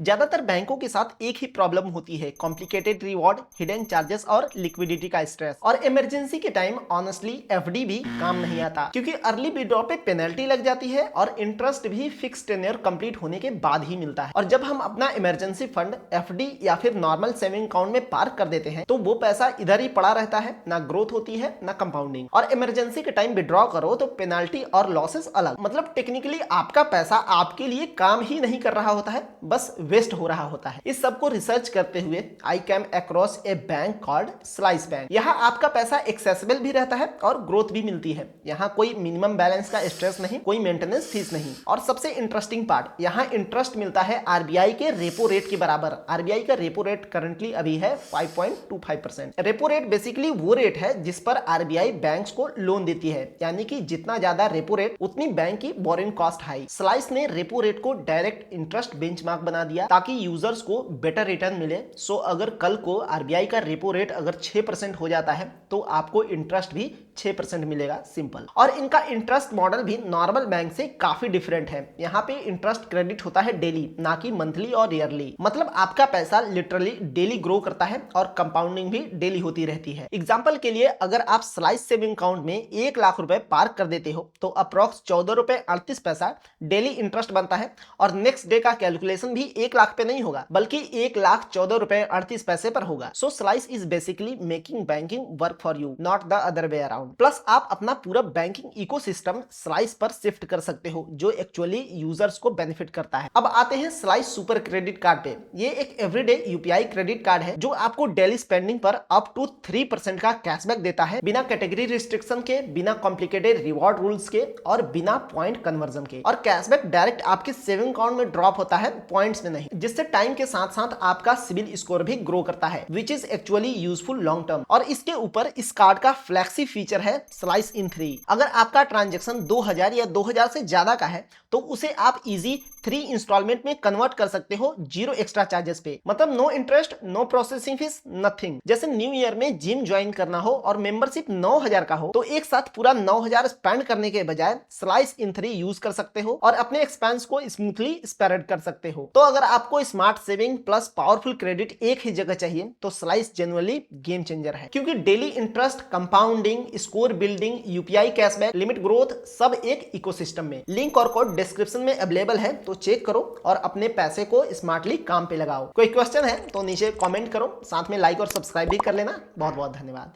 ज्यादातर बैंकों के साथ एक ही प्रॉब्लम होती है, कॉम्प्लिकेटेड रिवॉर्ड, हिडन चार्जेस और लिक्विडिटी का स्ट्रेस। और इमरजेंसी के टाइम ऑनेस्टली एफडी भी काम नहीं आता, क्योंकि अर्ली विड्रॉ पे पेनल्टी लग जाती है और इंटरेस्ट भी फिक्स टेन्योर कंप्लीट होने के बाद ही मिलता है। और जब हम अपना इमरजेंसी फंड एफडी या फिर नॉर्मल सेविंग अकाउंट में पार्क कर देते हैं तो वो पैसा इधर ही पड़ा रहता है, ना ग्रोथ होती है ना कंपाउंडिंग। और इमरजेंसी के टाइम विड्रॉ करो तो पेनाल्टी और लॉसेस अलग, मतलब टेक्निकली आपका पैसा आपके लिए काम ही नहीं कर रहा होता है, बस वेस्ट हो रहा होता है। इस सब को रिसर्च करते हुए I came across A bank called slice bank. यहाँ आपका पैसा एक्सेसिबल भी रहता है और ग्रोथ भी मिलती है। यहाँ कोई मिनिमम बैलेंस का स्ट्रेस नहीं, कोई मेंटेनेंस फीस नहीं। और सबसे इंटरेस्टिंग पार्ट, यहाँ इंटरेस्ट मिलता है आरबीआई के रेपो रेट के बराबर। आरबीआई का रेपो रेट करंटली अभी है 5.25%। रेपो रेट बेसिकली वो रेट है जिस पर आरबीआई बैंक्स को लोन देती है, यानी कि जितना ज्यादा रेपो रेट उतनी बैंक की बोरिंग कॉस्ट हाई। स्लाइस ने रेपो रेट को डायरेक्ट इंटरेस्ट बेंचमार्क बना दिया ताकि यूजर्स को बेटर रिटर्न मिले। सो अगर कल को आरबीआई का रेपो रेट अगर 6% हो जाता है तो आपको इंटरेस्ट भी 6% मिलेगा, सिंपल। और इनका इंटरेस्ट मॉडल भी नॉर्मल बैंक से काफी डिफरेंट है। यहाँ पे इंटरेस्ट क्रेडिट होता है डेली, ना कि मंथली और ईयरली। मतलब आपका पैसा लिटरली डेली ग्रो करता है और कंपाउंडिंग भी डेली होती रहती है। एग्जाम्पल के लिए अगर आप स्लाइस सेविंग अकाउंट में 1 लाख रुपए पार्क कर देते हो तो अप्रॉक्स 14 रुपए 38 पैसा डेली इंटरेस्ट बनता है। और नेक्स्ट डे का कैलकुलेशन भी 1 लाख पे नहीं होगा, बल्कि 1,14,38 पर होगा। So Slice is basically making banking work for you, not the other way around. Plus आप अपना पूरा बैंकिंग इकोसिस्टम स्लाइस पर शिफ्ट कर सकते हो, जो एक्चुअली यूजर्स को बेनिफिट करता है। अब आते हैं स्लाइस सुपर क्रेडिट कार्ड पे। ये एक एवरीडे यूपीआई क्रेडिट कार्ड है जो आपको डेली स्पेंडिंग पर अप टू 3% का कैशबैक देता है, बिना कैटेगरी रिस्ट्रिक्शन के, बिना कॉम्प्लिकेटेड रिवॉर्ड रूल्स के और बिना पॉइंट कन्वर्जन के। और कैशबैक डायरेक्ट आपके सेविंग अकाउंट में ड्रॉप होता है, पॉइंट्स में नहीं, जिससे टाइम के साथ साथ आपका सिविल स्कोर भी ग्रो करता है, which is actually useful long term. और इसके ऊपर इस कार्ड का फ्लैक्सी फीचर है स्लाइस इन 3। अगर आपका ट्रांजेक्शन 2000 या 2000 से ज्यादा का है तो उसे आप इजी 3 इंस्टॉलमेंट में कन्वर्ट कर सकते हो, 0 एक्स्ट्रा चार्जेस पे। मतलब no interest, no processing fees, nothing. जैसे न्यू ईयर में जिम ज्वाइन करना हो और मेंबरशिप 9000 का हो तो एक साथ पूरा 9000 स्पेंड करने के बजाय स्लाइस इन 3 यूज कर सकते हो और अपने एक्सपेंस को स्मूथली स्प्रेड कर सकते हो। तो अगर आपको smart saving plus powerful credit एक ही जगह चाहिए तो स्लाइस जेन्युइनली गेम चेंजर है, क्योंकि daily interest, compounding, score building, UPI cashback, limit growth सब एक इकोसिस्टम में। लिंक और कोड डिस्क्रिप्शन में अवेलेबल है, तो चेक करो और अपने पैसे को स्मार्टली काम पे लगाओ। कोई क्वेश्चन है तो नीचे कमेंट करो, साथ में लाइक और सब्सक्राइब भी कर लेना। बहुत बहुत धन्यवाद।